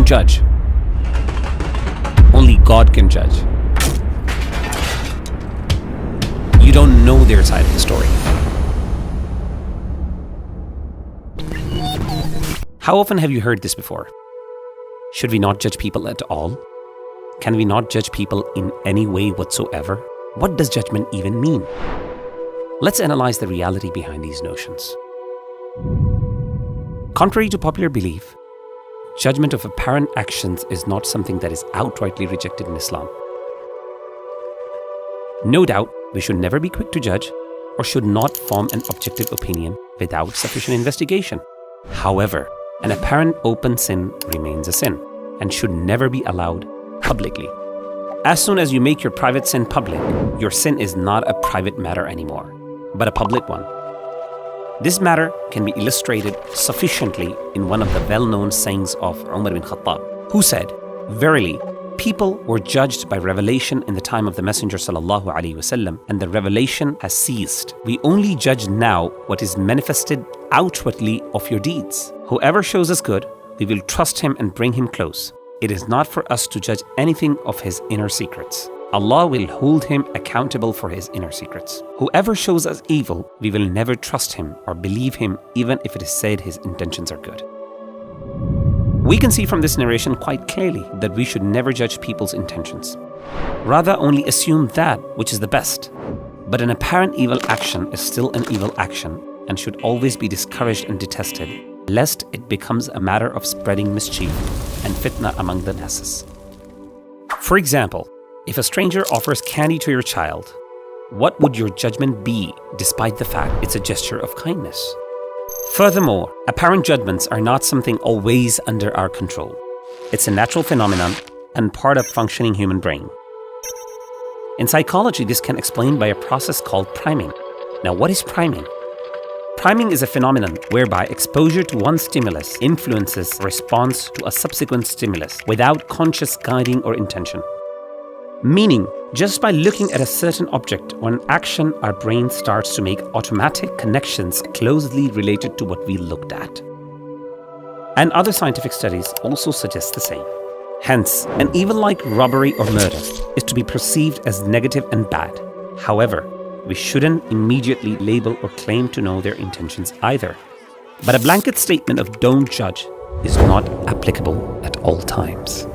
don't judge. Only God can judge. You don't know their side of the story. How often have you heard this before? Should we not judge people at all? Can we not judge people in any way whatsoever? What does judgment even mean? Let's analyze the reality behind these notions. Contrary to popular belief, judgment of apparent actions is not something that is outrightly rejected in Islam. No doubt, we should never be quick to judge or should not form an objective opinion without sufficient investigation. However, an apparent open sin remains a sin and should never be allowed publicly. As soon as you make your private sin public, your sin is not a private matter anymore, but a public one. This matter can be illustrated sufficiently in one of the well-known sayings of Umar bin Khattab, who said, "Verily, people were judged by revelation in the time of the Messenger sallallahu alaihi wasallam, and the revelation has ceased. We only judge now what is manifested outwardly of your deeds. Whoever shows us good, we will trust him and bring him close. It is not for us to judge anything of his inner secrets. Allah will hold him accountable for his inner secrets. Whoever shows us evil, we will never trust him or believe him even if it is said his intentions are good." We can see from this narration quite clearly that we should never judge people's intentions. Rather, only assume that which is the best. But an apparent evil action is still an evil action and should always be discouraged and detested, lest it becomes a matter of spreading mischief and fitna among the masses. For example, if a stranger offers candy to your child, what would your judgment be despite the fact it's a gesture of kindness? Furthermore, apparent judgments are not something always under our control. It's a natural phenomenon and part of functioning human brain. In psychology, this can be explained by a process called priming. Now, what is priming? Priming is a phenomenon whereby exposure to one stimulus influences response to a subsequent stimulus without conscious guiding or intention. Meaning, just by looking at a certain object or an action, our brain starts to make automatic connections closely related to what we looked at. And other scientific studies also suggest the same. Hence, an evil like robbery or murder is to be perceived as negative and bad. However, we shouldn't immediately label or claim to know their intentions either. But a blanket statement of "don't judge" is not applicable at all times.